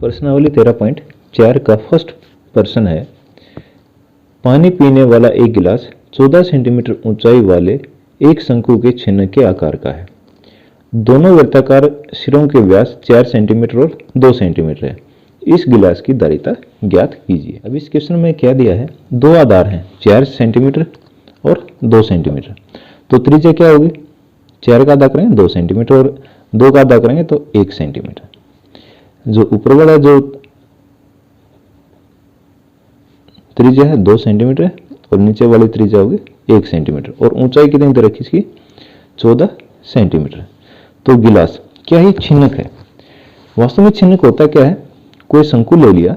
प्रश्नावली 13.4 का फर्स्ट प्रश्न है, पानी पीने वाला एक गिलास 14 सेंटीमीटर ऊंचाई वाले एक शंकु के चिन्ह के आकार का है। दोनों वृत्ताकार सिरों के व्यास 4 सेंटीमीटर और 2 सेंटीमीटर है। इस गिलास की धारिता ज्ञात कीजिए। अब इस क्वेश्चन में क्या दिया है, दो आधार हैं 4 सेंटीमीटर और 2 सेंटीमीटर। तो त्रिज्या क्या होगी, 4 का आधा करेंगे 2 सेंटीमीटर और 2 का आधा करेंगे तो 1 सेंटीमीटर। जो ऊपर वाला जो त्रिज्या है 2 सेंटीमीटर है और नीचे वाली त्रिज्या होगी 1 सेंटीमीटर और ऊंचाई कितनी दे रखी इसकी 14 सेंटीमीटर। तो गिलास क्या ही छिन्नक है। वास्तव में छिन्नक होता क्या है, कोई शंकु ले लिया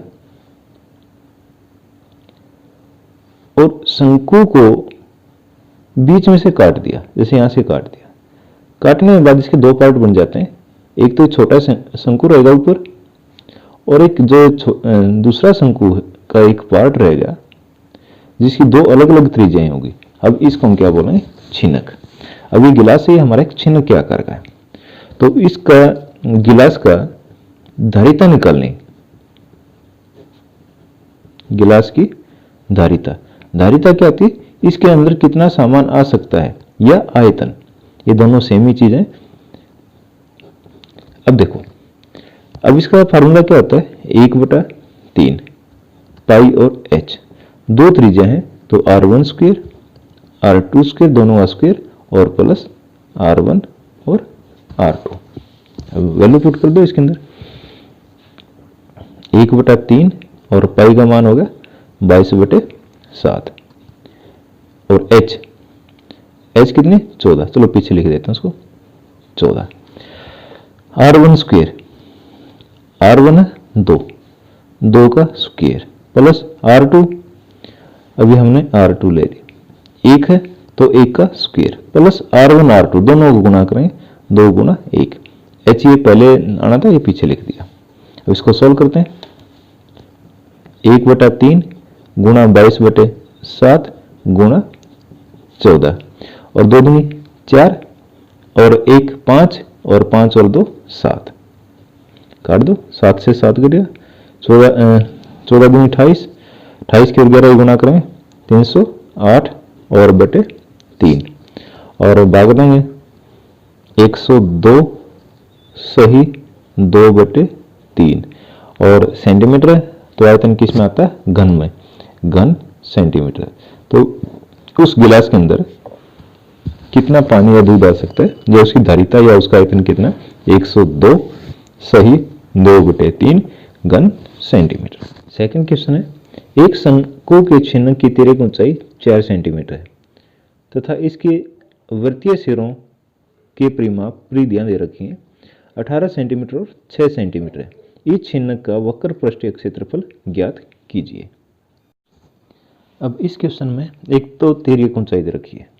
और शंकु को बीच में से काट दिया, जैसे यहां से काट दिया। काटने के बाद इसके दो पार्ट बन जाते हैं, एक तो छोटा शंकु रहेगा ऊपर और एक जो दूसरा शंकु का एक पार्ट रहेगा जिसकी दो अलग अलग त्रिज्याएं होगी। अब इसको हम क्या बोलेंगे, छिन्नक। अब ये गिलास से हमारा एक छिन्नक के आकार का है। तो इसका गिलास का धारिता निकालनी, गिलास की धारिता, धारिता क्या होती है, इसके अंदर कितना सामान आ सकता है या आयतन, ये दोनों सेम ही चीज है। अब देखो, अब इसका फार्मूला क्या होता है, 1/3 पाई और h, दो त्रिज्या है तो r1 स्क्वायर r2 स्क्वायर दोनों का स्क्वायर और प्लस r1 और r2। अब वैल्यू पुट कर दो इसके अंदर, 1/3 और पाई का मान होगा 22/7 और h कितनी 14, चलो पीछे लिख देता हूं उसको 14। r1 स्क्वायर, r1 है 2 का स्क्वायर प्लस r2, अभी हमने r2 ले लिया, 1 है तो 1 का स्क्वायर प्लस r1 r2 दोनों को गुणा करें 2 गुणा 1, h ये पहले आना था ये पीछे लिख दिया। अब इसको सॉल्व करते हैं, 1/3 गुणा 22/7 गुणा 14 और 2 दूनी 4 और 1 5 और 5 और 2 7, काट दो, 7 से 7 कट गया, 14 दूनी 28, 28 के 11 गुणा करेंगे 308 और बटे 3 और भाग देंगे 102 सही 2/3 और सेंटीमीटर है तो आयतन किस में आता है, घन में, घन सेंटीमीटर। तो उस गिलास के अंदर कितना पानी या दूध आ सकता है, जो उसकी धारिता या उसका आयतन कितना, 102 सही 2/3 घन सेंटीमीटर। सेकंड क्वेश्चन है, एक शंकु के छिन्नक की तिर्यक ऊंचाई 4 सेंटीमीटर है तथा इसके वृत्तीय सिरों के परिधियां दे रखी हैं 18 सेंटीमीटर और 6 सेंटीमीटर है। इस छिन्नक का वक्र पृष्ठीय क्षेत्रफल ज्ञात कीजिए। अब इस क्वेश्चन में एक तो तिर्यक ऊंचाई दे रखी है,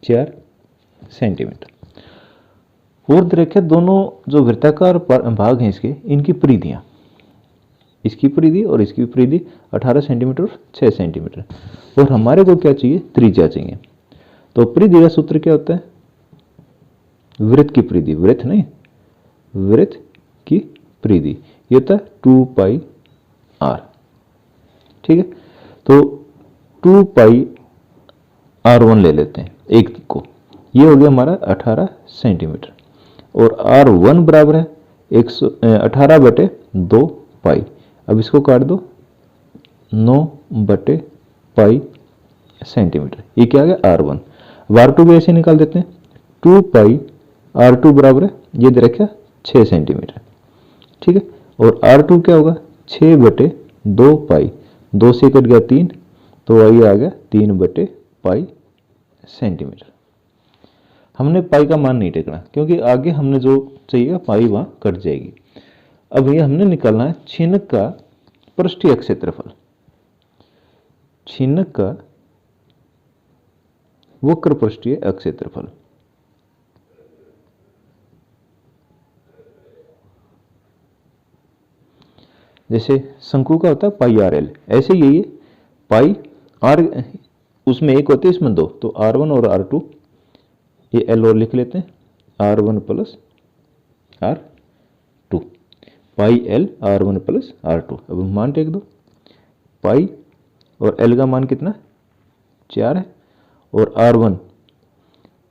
चार सेंटीमीटर और दे रखे दोनों जो वृत्ताकार भाग हैं इसके, इनकी परिधियां, इसकी परिधि और इसकी परिधि 18 सेंटीमीटर और 6 सेंटीमीटर और हमारे को क्या चाहिए, त्रिज्या चाहिए। तो परिधि का सूत्र क्या होता है, वृत्त की परिधि, वृत्त नहीं वृत्त की परिधि, ये होता है 2πr, ठीक है। तो 2πr1 ले लेते हैं एक को, ये हो गया हमारा 18 सेंटीमीटर और r1 बराबर है 18/2 पाई। अब इसको काट दो 9/पाई सेंटीमीटर, ये क्या आ गया r1। अब r2 भी ऐसे निकाल देते हैं, 2πr2 बराबर है ये दे रखा 6 सेंटीमीटर, ठीक है। और r2 क्या होगा 6/2 पाई, 2 से कट गया 3 तो ये आ गया 3/पाई सेंटीमीटर। हमने पाई का मान नहीं टेकना क्योंकि आगे हमने जो चाहिए पाई वहां कट जाएगी। अब ये हमने निकालना है छिन्नक का पृष्ठीय क्षेत्रफल, छिन्नक का वक्र पृष्ठीय क्षेत्रफल। जैसे शंकु का होता है पाई RL, ऐसे यही पाई r उसमें एक होती है इसमें दो, तो R1 और R2 ये L और लिख लेते हैं R1 प्लस R2, पाई L R1 प्लस R2। अब मान टेक दो, पाई और L का मान कितना 4 है, और R1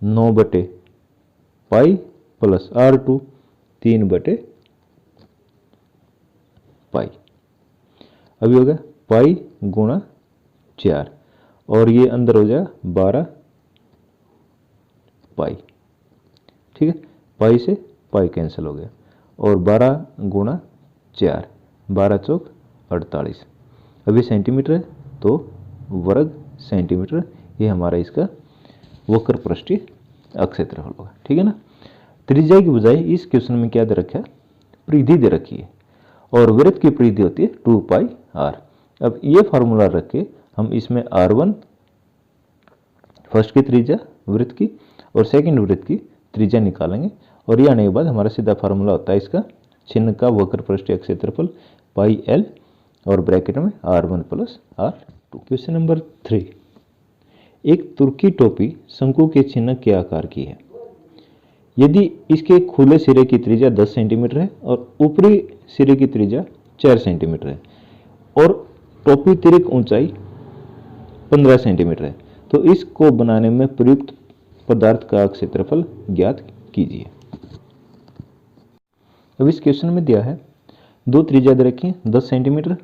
9 बटे पाई प्लस R2 3 बटे पाई। अभी हो गया पाई गुणा 4, और ये अंदर हो जाएगा 12 पाई। ठीक है, पाई से पाई कैंसिल हो गया, और 12 गुणा 4, 12 चौक 48। अभी सेंटीमीटर है तो वर्ग सेंटीमीटर, ये हमारा इसका वक्र पृष्ठीय अक्षेत्रफल होगा। ठीक है ना। त्रिज्या की बजाय इस क्वेश्चन में क्या दे रखा है, परिधि दे रखी है, और वृत्त की परिधि होती है 2 पाई r। अब ये फार्मूला रख के हम इसमें R1 फर्स्ट की त्रिज्या वृत्त की और सेकंड वृत्त की त्रिज्या निकालेंगे, और ये आने के बाद हमारा सीधा फार्मूला होता है इसका चिन्ह का वक्र पृष्ठीय क्षेत्रफल पाई L और ब्रैकेट में R1 plus R2। Question number 3, एक तुर्की टोपी शंकु के चिन्ह के आकार की है। यदि इसके खुले सिरे की त्रिज्या 10 सेंटीमीटर है और ऊपरी सिरे की त्रिज्या 4 सेंटीमीटर है, और टोपी तिरक ऊंचाई 15 सेंटीमीटर है, तो इसको बनाने में प्रयुक्त पदार्थ का क्षेत्रफल ज्ञात कीजिए। अब इस क्वेश्चन में दिया है दो त्रिज्या दे रखी है 10 सेंटीमीटर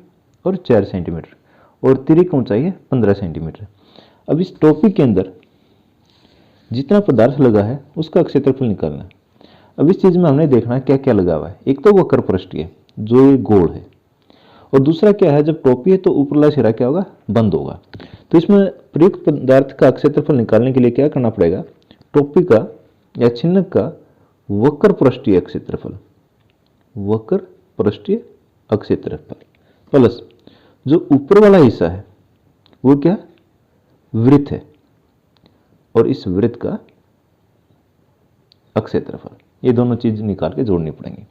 और 4 सेंटीमीटर, और तिरक ऊंचाई है 15 सेंटीमीटर। अब इस टोपी के अंदर जितना पदार्थ लगा है उसका क्षेत्रफल निकालना है। अब इस चीज में हमने देखना है क्या क्या लगा हुआ है। एक तो वक्र पृष्ठीय जो ये गोल है, और दूसरा क्या है, जब टोपी है तो ऊपरला सिरा क्या होगा, बंद होगा। तो इसमें प्रयुक्त पदार्थ का क्षेत्रफल निकालने के लिए क्या करना पड़ेगा, टोपी का या चिन्ह का वक्र पृष्ठीय क्षेत्रफल, वक्र पृष्ठीय क्षेत्रफल प्लस जो ऊपर वाला हिस्सा है वो क्या, वृत्त है, और इस वृत्त का क्षेत्रफल, ये दोनों चीज निकाल के जोड़नी पड़ेंगी।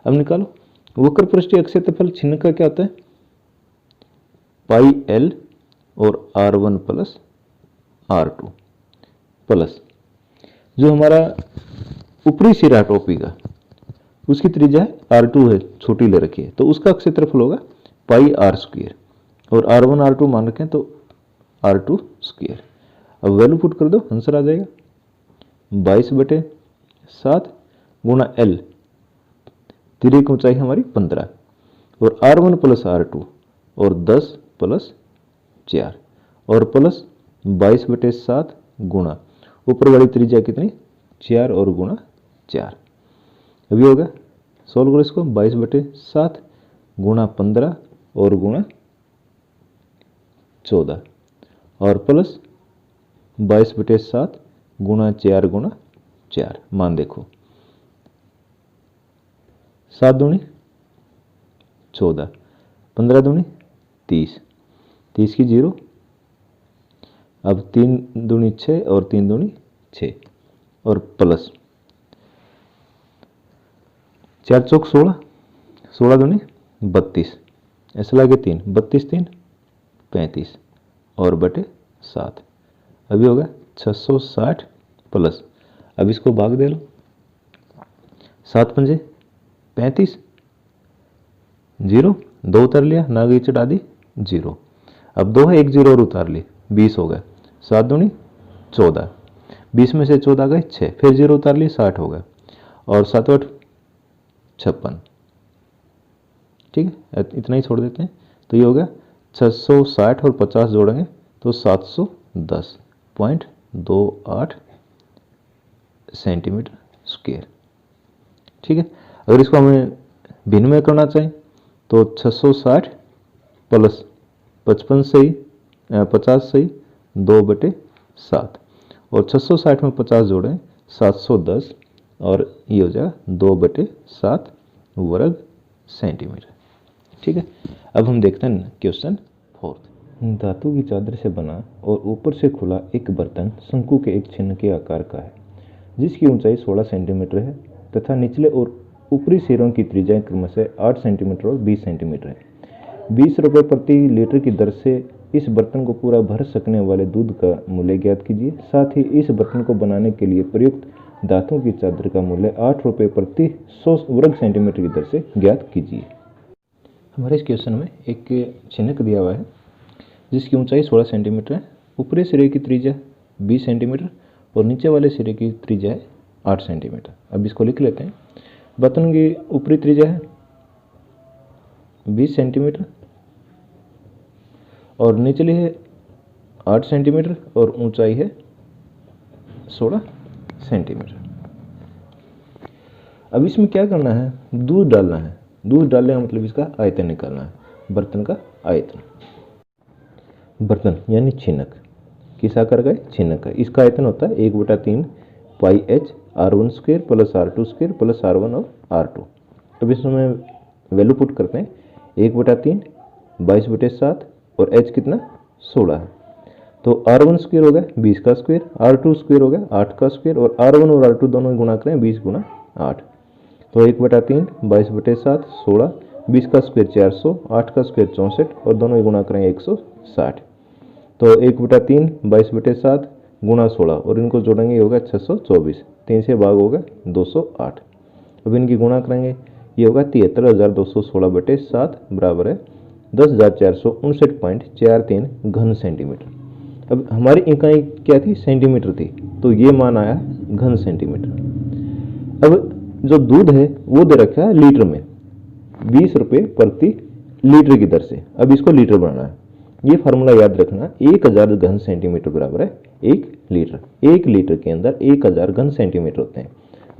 अब निकालो, वक्र पृष्ठीय क्षेत्रफल चिन्ह का क्या होता है, पाई L और R1 प्लस R2 प्लस जो हमारा ऊपरी सिरा टोपी का उसकी त्रिज्या है R2 है, छोटी ले रखी है, तो उसका क्षेत्रफल होगा पाई R², और R1 R2 मान रखें तो R2²। अब वैल्यू पुट कर दो, आंसर आ जाएगा 22/7 गुणा L, तिरक ऊंचाई हमारी 15, और R1 प्लस R2 और 10 प्लस 4, और प्लस 22/7 गुणा ऊपर वाली त्रिज्या कितनी 4 और गुणा 4। अभी होगा सोल्व करो इसको, 22/7 गुणा 15 और गुणा 14, और प्लस 22/7 गुणा 4 गुणा 4। मान देखो 7 दूनी 14, 15 दूनी 30, 30 की 0, अब 3 दूनी 6 और 3 दूनी 6, और प्लस 4 चौक 16, 16 दूनी 32, ऐसा लगे 3, 32 3 35, और बटे 7। अभी होगा 660 प्लस, अब इसको भाग दे लो, 7 पंजे 35, 0 2 उतार लिया, ना गई चढ़ा दी 0, अब 2 है 1 0 और उतार ली 20 हो गया, 7 दूनी 14, 20 में से 14 गए 6, फिर 0 उतार लिए 60 हो गया, और 7 8 56। ठीक है, इतना ही छोड़ देते हैं, तो ये हो गया 660 और 50 जोड़ेंगे तो 710.28 सेंटीमीटर स्क्वायर। ठीक है, अगर इसको हमें भिन्न में करना चाहें तो 660 प्लस 55 सही 50 सही 2/7, और 660 में 50 जोड़ें 710, और ये हो जाएगा 2/7 वर्ग सेंटीमीटर। ठीक है, अब हम देखते हैं क्वेश्चन 4। धातु की चादर से बना और ऊपर से खुला एक बर्तन शंकु के एक चिन्ह के आकार का है, जिसकी ऊंचाई 16 सेंटीमीटर है तथा निचले और ऊपरी सिरों की त्रिज्या क्रमशः 8 सेंटीमीटर और 20 सेंटीमीटर है। 20 रुपये प्रति लीटर की दर से इस बर्तन को पूरा भर सकने वाले दूध का मूल्य ज्ञात कीजिए। साथ ही इस बर्तन को बनाने के लिए प्रयुक्त धातु की चादर का मूल्य 8 रुपये प्रति 100 वर्ग सेंटीमीटर की दर से ज्ञात कीजिए। हमारे इस क्वेश्चन में एक छिनक दिया हुआ है जिसकी ऊंचाई 16 सेंटीमीटर है, ऊपरी सिरे की त्रिज्या 20 सेंटीमीटर और नीचे वाले सिरे की त्रिज्या है 8 सेंटीमीटर। अब इसको लिख लेते हैं। बर्तन की ऊपरी त्रिज्या है 20 सेंटीमीटर और निचली है 8 सेंटीमीटर और ऊंचाई है 16 सेंटीमीटर। अब इसमें क्या करना है, दूध डालना है। दूध डालने का मतलब इसका आयतन निकालना है, बर्तन का आयतन। बर्तन यानी छिनक, किस आकार का है, छिनक है। इसका आयतन होता है 1/3 पाई H R1² plus R2² plus R1 और R2। अब इसमें वैल्यू पुट करते हैं। 1/3 22/7 और h कितना 16 है, तो R1² हो गया 20 का स्क्वायर, R2² हो गया 8 का स्क्वायर और R1 और R2 दोनों गुणा करें 20 गुणा 8, तो 1/3 22/7 16, 20 का स्क्वायर 400, 8 का स्क्वायर 64 और दोनों गुणा करें 160, तो 1/3 22/7 गुणा 16 और इनको जोड़ेंगे होगा 624, 3 से भाग होगा 208। अब इनकी गुणा करेंगे, ये होगा 73,216/7 बराबर है 10,459.43 घन सेंटीमीटर। अब हमारी इकाई क्या थी, सेंटीमीटर थी, तो ये मान आया घन सेंटीमीटर। अब जो दूध है वो दे रखा है लीटर में, 20 रुपये प्रति लीटर की दर से। अब इसको लीटर बनाना है। ये फार्मूला याद रखना, 1000 घन सेंटीमीटर बराबर है 1 लीटर। 1 लीटर के अंदर 1000 घन सेंटीमीटर होते हैं।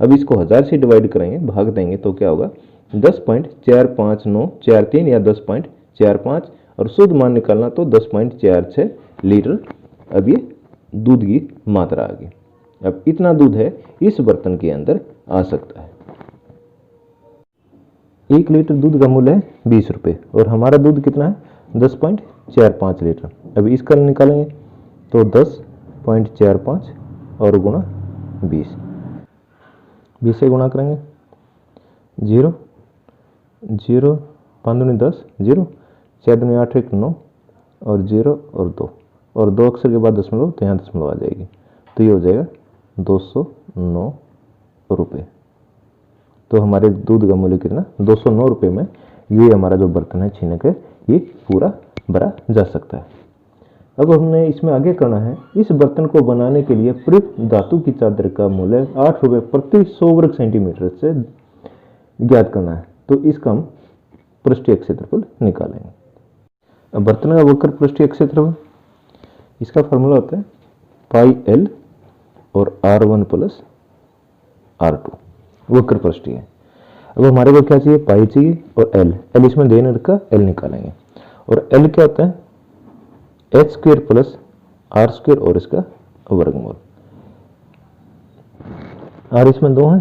अब इसको 1000 से डिवाइड करेंगे, भाग देंगे तो क्या होगा 10.45943 या 10.45 और शुद्ध मान निकालना तो 10.46 लीटर। अब ये दूध की मात्रा आ गई। अब इतना दूध है इस बर्तन के अंदर आ सकता है। 1 लीटर दूध का मूल्य है 20 रुपये और हमारा दूध कितना है 10.45 लीटर। अभी इसका निकालेंगे तो 10.45 और गुणा 20 से गुणा करेंगे 0 0 5 दूनी 10 0 4 दूनी 8 1 9 और 0 और 2 अक्षर के बाद दशमलव, तो यहाँ दशमलव आ जाएगी, तो ये हो जाएगा 209 रुपये। तो हमारे दूध का मूल्य कितना 209 रुपये में ये हमारा जो बर्तन है छिनक है ये पूरा भरा जा सकता है। अब हमने इसमें आगे करना है, इस बर्तन को बनाने के लिए प्रयुक्त धातु की चादर का मूल्य 8 रुपये प्रति 100 वर्ग सेंटीमीटर से ज्ञात करना है। तो इसका हम पृष्ठीय क्षेत्रफल निकालेंगे। अब बर्तन का वक्र पृष्ठीय क्षेत्रफल, इसका फॉर्मूला होता है पाई एल और R1 प्लस R2 वक्र पृष्ठीय। अब हमारे को क्या चाहिए, पाई चाहिए और एल इसमें देने रखा, एल निकालेंगे। और एल क्या होता है h² प्लस R² और इसका वर्गमूल। R इसमें 2 है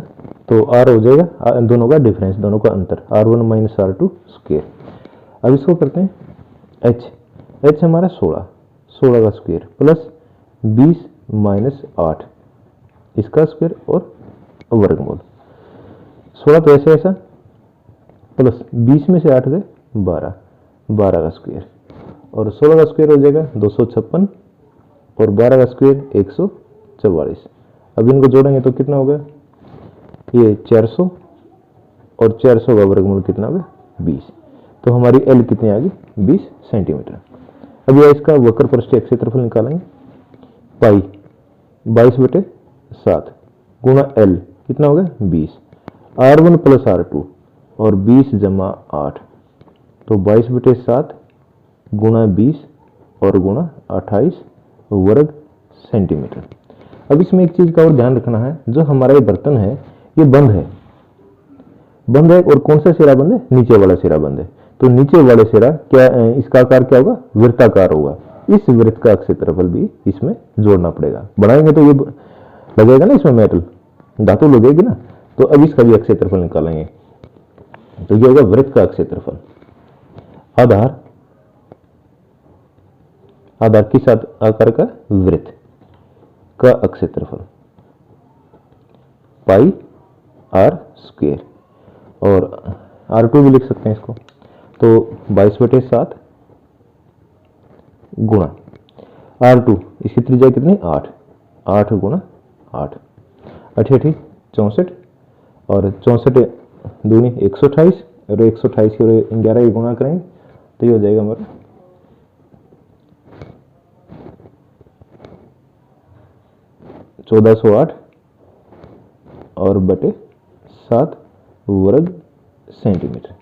तो R हो जाएगा दोनों का डिफरेंस, दोनों का अंतर, R1 माइनस R2 स्क्वायर। अब इसको करते हैं h हमारा 16 का स्क्वायर प्लस 20 माइनस 8 इसका स्क्वायर और वर्गमूल। 16 तो ऐसा प्लस 20 में से 8 गए 12 का स्क्वायर और 16 का स्क्वायर हो जाएगा 256 और 12 का स्क्वायर 144। अब इनको जोड़ेंगे तो कितना होगा, ये 400 और 400 का वर्गमूल कितना होगा 20। तो हमारी एल कितनी आ गई 20 सेंटीमीटर। अब यह इसका वक्र पृष्ठीय क्षेत्रफल निकालेंगे। पाई 22/7 गुणा एल कितना होगा 20, R1 प्लस R2 और 20 जमा 8 तो 22/7 गुणा 20 और गुणा 28 वर्ग सेंटीमीटर। अब इसमें एक चीज का और ध्यान रखना है, जो हमारा ये बर्तन है ये बंद है और कौन सा सिरा बंद है, नीचे वाला सिरा बंद है। तो नीचे वाले सिरा क्या, इसका आकार क्या होगा, वृत्ताकार होगा। इस वृत्त का क्षेत्रफल भी इसमें जोड़ना पड़ेगा। बढ़ाएंगे तो ये लगेगा ना, इसमें मेटल धातु लगेगी ना, तो अब इसका भी क्षेत्रफल निकालेंगे। तो ये होगा वृत्त का क्षेत्रफल। आधार किस आकार का, वृत्त का क्षेत्रफल पाई R² और R2 भी लिख सकते हैं इसको। तो 22/7 गुणा R2, इसकी त्रिज्या कितनी 8, 8 गुणा 8, 88 64, और 64 दूनी 128, और 128 की 11 की गुणा करेंगे तो ये हो जाएगा हमारा 1408 और बटे 7 वर्ग सेंटीमीटर।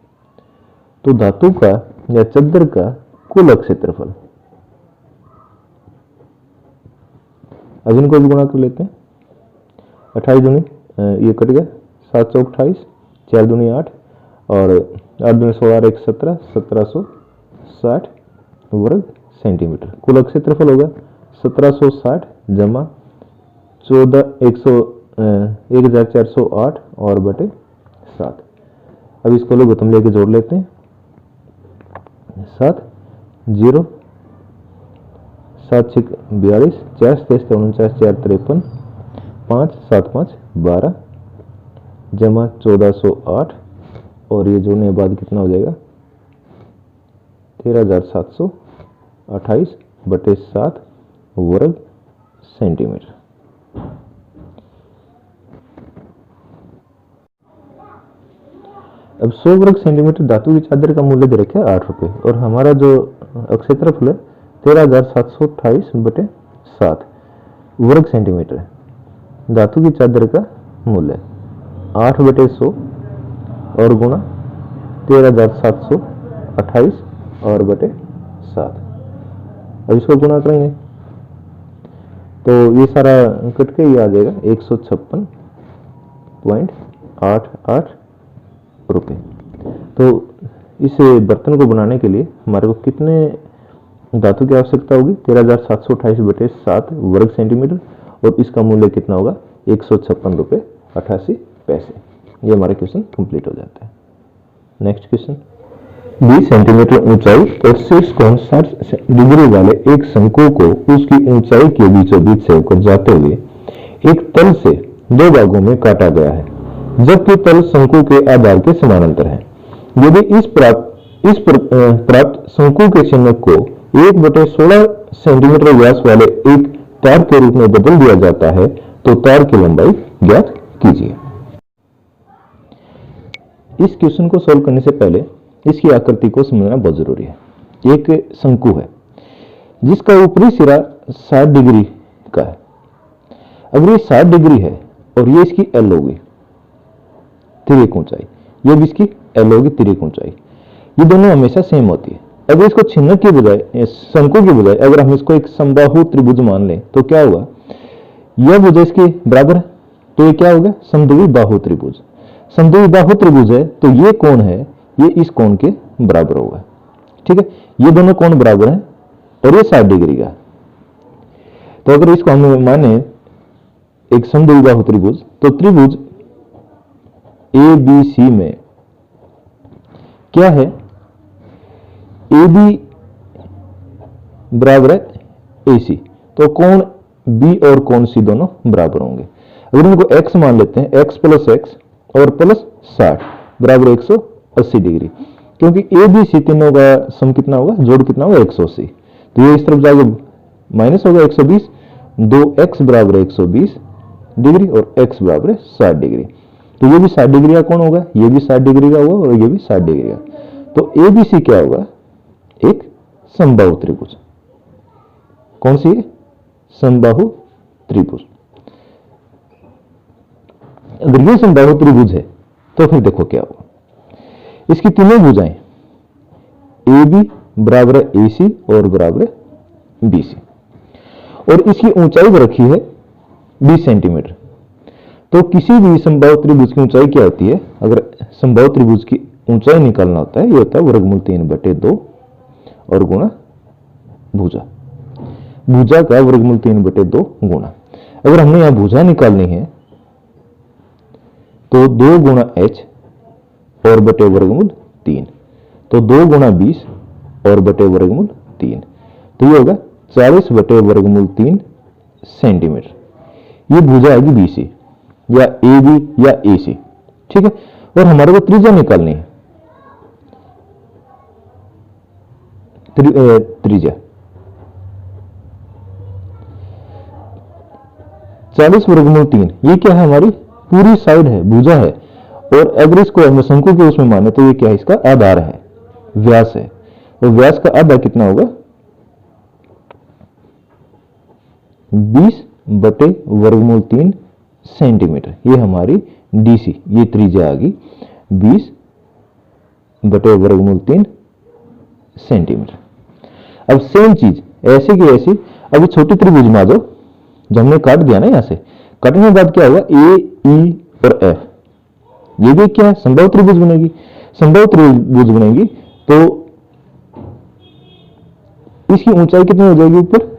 तो धातु का या चद्दर का कुल क्षेत्रफल, अब इनको भी गुणा कर लेते हैं। 28 दूनी ये कट गया, 7 चौक 28, 4 दूनी 8 और 8 दूनी 16, 1 17, 1760 वर्ग सेंटीमीटर। कुल क्षेत्रफल होगा 1760 जमा 1408 और बटे 7। अब इसको लघुत्तम लेके जोड़ लेते हैं। 7 0 7 6 42, 4 27 49, 4 53, 5 7 5 12 जमा 1408 और ये जोड़ने के बाद कितना हो जाएगा 13728 बटे 7 वर्ग सेंटीमीटर। अब 100 वर्ग सेंटीमीटर धातु की चादर का मूल्य दे रखा है 8 रुपये, और हमारा जो क्षेत्रफल है 13728 बटे 7 वर्ग सेंटीमीटर है। धातु की चादर का मूल्य 8 बटे 100 और गुणा 13728 और बटे 7। अब इसको गुणा करेंगे तो ये सारा कट के ये आ जाएगा 156.88 रुपये। तो इस बर्तन को बनाने के लिए हमारे को कितने धातु की आवश्यकता होगी 13728 बटे 7 वर्ग सेंटीमीटर, और इसका मूल्य कितना होगा 156 रुपये 88 पैसे। ये हमारा क्वेश्चन कंप्लीट हो जाता है। नेक्स्ट क्वेश्चन, 20 सेंटीमीटर ऊंचाई और शीर्ष कोण 60 डिग्री वाले एक शंकु को उसकी ऊंचाई के बीचों बीच से होकर जाते हुए एक तल से दो भागों में काटा गया है, जबकि तल शंकु के आधार के समानांतर है। यदि इस प्राप्त शंकु के चिन्ह को 1/16 सेंटीमीटर व्यास वाले एक तार के रूप में बदल दिया जाता है तो तार की लंबाई ज्ञात कीजिए। इस क्वेश्चन को सोल्व करने से पहले इसकी आकृति को समझना बहुत जरूरी है। एक शंकु है जिसका ऊपरी सिरा 60 डिग्री का है। अगर ये 60 डिग्री है और ये इसकी एल होगी तिर्यक ऊंचाई, ये भी इसकी एल होगी तिर्यक ऊंचाई, ये दोनों हमेशा सेम होती है। अगर इसको चिन्ह के बजाय शंकु के बजाय अगर हम इसको एक समबाहु त्रिभुज मान लें तो क्या होगा, यह भुजा इसके बराबर है तो ये क्या होगा समद्विबाहु बाहु त्रिभुज। समद्विबाहु बाहु त्रिभुज है तो ये कोण है ये इस कोण के बराबर होगा। ठीक है, ये दोनों कोण बराबर हैं और ये 60 डिग्री का। तो अगर इसको हम माने एक समद्विबाहु त्रिभुज तो त्रिभुज ABC में क्या है, AB बराबर है AC, तो कोण B और कोण C दोनों बराबर होंगे। अगर इनको x मान लेते हैं, x प्लस x और प्लस 60 बराबर 180 डिग्री, क्योंकि ABC तीनों का सम कितना होगा, जोड़ कितना होगा 180, तो ये इस तरफ जाके माइनस होगा 120, 2x बराबर 120 डिग्री और x बराबर 60 डिग्री, तो ये भी 60 डिग्री का कोण होगा, ये भी 60 डिग्री का होगा और ये भी 60 डिग्री का। तो ABC क्या होगा, एक समबाहु त्रिभुज। कौन सी है, समबाहु त्रिभुज। अगर ये समबाहु त्रिभुज है तो फिर देखो क्या होगा, इसकी तीनों भुजाएं AB बराबर है AC और बराबर है BC, और इसकी ऊंचाई रखी है 20 सेंटीमीटर। तो किसी भी समबाहु त्रिभुज की ऊंचाई क्या होती है, अगर समबाहु त्रिभुज की ऊंचाई निकालना होता है, ये होता है वर्गमूल 3/2 और गुणा भुजा, भुजा का वर्गमूल 3/2 गुणा। अगर हमने यहां भुजा निकालनी है तो 2 गुणा h और बटे वर्गमूल 3, तो 2 गुणा 20 और बटे वर्गमूल 3, तो ये होगा 40 बटे वर्गमूल 3 सेंटीमीटर। ये भुजा आएगी BC या AB या AC। ठीक है, और हमारे को त्रिज्या निकालनी है, त्रिज्या 40 वर्गमूल 3, ये क्या है, हमारी पूरी साइड है, भुजा है। और अगर इसको हम शंकु के उसमें माने तो ये क्या है, इसका आधार है, व्यास है। और व्यास का आधा कितना होगा, 20 बटे वर्गमूल 3 सेंटीमीटर। ये हमारी डीसी, ये त्रिज्या आ गई 20 बटे वर्गमूल 3 सेंटीमीटर। अब सेम चीज ऐसे की ऐसी, अभी छोटी त्रिभुज में आ जाओ, जब हमने काट दिया ना, यहां से काटने के बाद क्या होगा, ए, ई और एफ, ये भी क्या है, संभव त्रिभुज बनेगी। संभव त्रिभुज बनेगी तो इसकी ऊंचाई कितनी हो जाएगी, ऊपर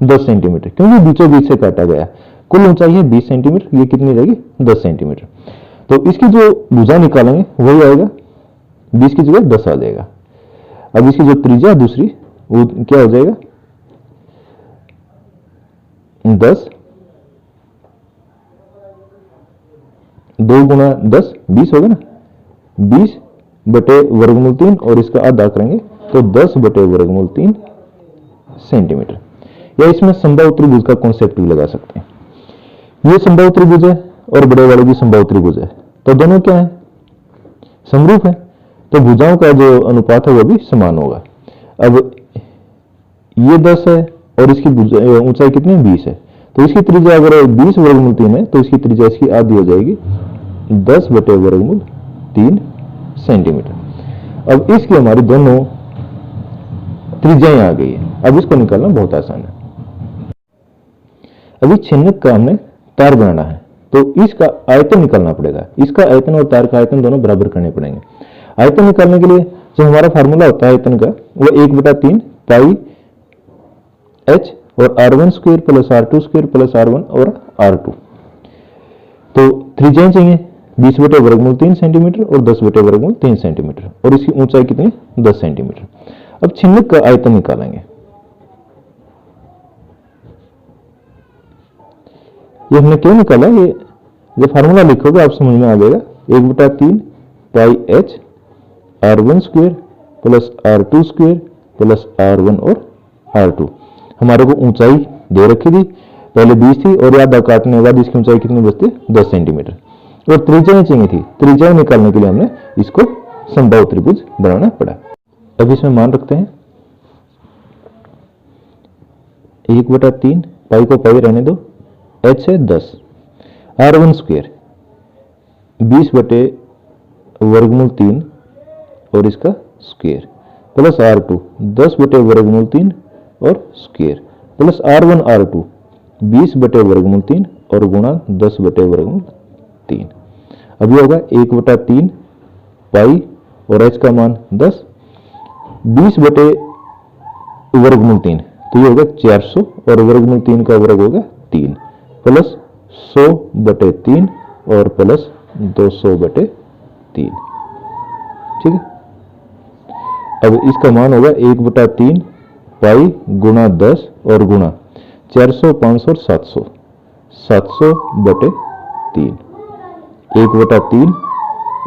10 सेंटीमीटर, क्योंकि बीचों बीच से काटा गया। कुल ऊंचाई है 20 सेंटीमीटर, ये कितनी रहेगी, 10 सेंटीमीटर। तो इसकी जो भुजा निकालेंगे वही आएगा, 20 की जगह 10 आ जाएगा। अब इसकी जो त्रिज्या दूसरी, वो क्या हो जाएगा, 10, 2 गुना 10 20 होगा ना, 20 बटे वर्गमूल 3, और इसका आधा करेंगे तो 10 बटे वर्गमूल 3 सेंटीमीटर। या इसमें संभव त्रिभुज का कॉन्सेप्ट भी लगा सकते हैं। ये संभव त्रिभुज है और बड़े वाले भी संभव त्रिभुज है, तो दोनों क्या है, समरूप है, तो भुजाओं का जो अनुपात है वो भी समान होगा। अब ये 10 है और इसकी ऊंचाई कितनी है, 20 है, तो इसकी त्रिज्या अगर 20 वर्गमूल 3 है तो इसकी त्रिज्या इसकी आधी हो जाएगी, 10 बटे वर्गमूल 3 सेंटीमीटर। अब इसकी हमारी दोनों त्रिज्याएं आ गई है। अब इसको निकालना बहुत आसान है। अभी छिन्नक का हमने तार बनाना है, तो इसका आयतन निकालना पड़ेगा। इसका आयतन और तार का आयतन दोनों बराबर करने पड़ेंगे। आयतन निकालने के लिए जो हमारा फार्मूला होता है आयतन का, वो 1/3 पाई h और r1 square plus r2 square plus r1 और r2। तो त्रिज्याएं चाहिए 20 बटे वर्गमूल 3 सेंटीमीटर और 10 बटे वर्गमूल 3 सेंटीमीटर, और इसकी ऊंचाई कितनी, 10 सेंटीमीटर। अब छिन्नक का आयतन निकालेंगे। ये हमने क्यों निकाला, ये जो फार्मूला लिखोगे आप समझ में आ जाएगा। 1/3 पाई h r1 square plus r2 square plus r1 और r2। हमारे को ऊंचाई दे रखी थी, पहले 20 थी और आधा काटने के बाद इसकी ऊंचाई कितनी बचती, 10 सेंटीमीटर। और त्रिज्याएं चाहिए थी, त्रिज्याएं निकालने के लिए हमने इसको संभव त्रिभुज बनाना पड़ा। अब इसमें मान रखते हैं 1/3 पाई को पाई रहने दो, h है 10, r1 स्क्वायर 20 बटे वर्गमूल 3 और इसका स्क्वायर प्लस r2 10 बटे वर्गमूल 3 और स्क्वायर प्लस r1 r2 20 बटे वर्गमूल 3 और गुणा 10 बटे वर्गमूल 3। अब ये होगा 1/3 पाई और h का मान 10, 20 बटे वर्गमूल 3 तो ये होगा 400 और वर्गमूल 3 का वर्ग होगा 3 प्लस 100 बटे 3 और प्लस 200 बटे 3। ठीक है। अब इसका मान होगा 1/3 पाई गुणा 10 और गुणा 400 500 और 700, 700 बटे 3, 1/3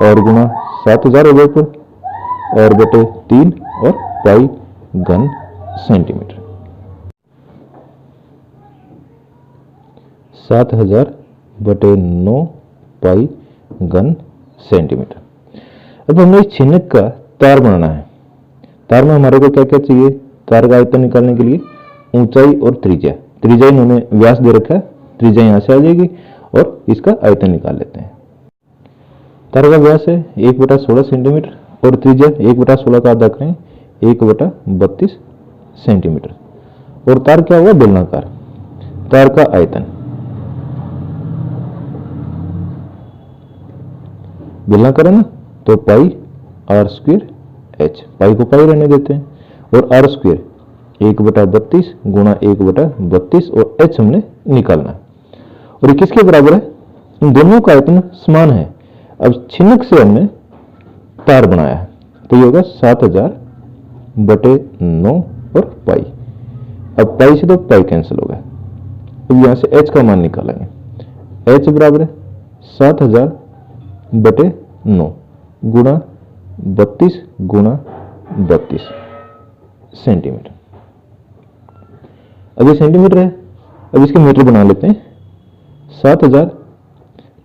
और गुणा 7000 हो गए पर और बटे 3 और पाई घन सेंटीमीटर। 7000 बटे 9 पाई घन सेंटीमीटर। अब हमें इस छिन्नक का तार बनाना है। तार में हमारे को क्या क्या चाहिए, तार का आयतन निकालने के लिए ऊंचाई और त्रिज्या। त्रिज्या इन्होंने व्यास दे रखा है, त्रिज्या यहां से आ जाएगी और इसका आयतन निकाल लेते हैं। तार का व्यास है 1/16 सेंटीमीटर और त्रिज्या 1/16 का आधा करें 1/32 सेंटीमीटर। और तार क्या हुआ, बेलनाकार। तार का आयतन, बेलनाकार है ना, तो पाई r स्क्वायर h, पाई को पाई रहने देते हैं, और r स्क्वायर 1/32 गुणा 1/32 और h हमने निकालना है। और ये किसके बराबर है, इन दोनों का आयतन समान है। अब छिन्नक से हमने तार बनाया है तो ये होगा 7000 बटे 9 और पाई। अब पाई से तो पाई कैंसिल हो गया। अब यहां से h का मान निकालेंगे, h बराबर है 7000 बटे 9 गुणा 32 गुणा 32 सेंटीमीटर। अब ये सेंटीमीटर है अब इसके मीटर बना लेते हैं। 7000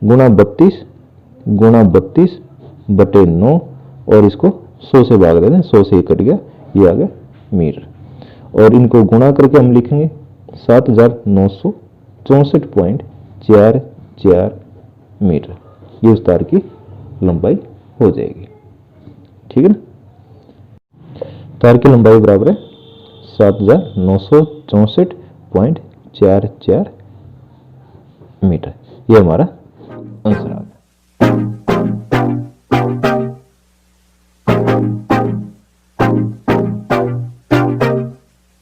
गुणा 32 गुणा 32 बटे 9 और इसको 100 से भाग देते हैं, 100 से ये कट गया, ये आ गया मीटर। और इनको गुणा करके हम लिखेंगे 7964.44 मीटर। ये उस तार की लंबाई हो जाएगी। ठीक है ना। तार की लंबाई बराबर है 7964.44 मीटर। ये हमारा आंसर आ गया।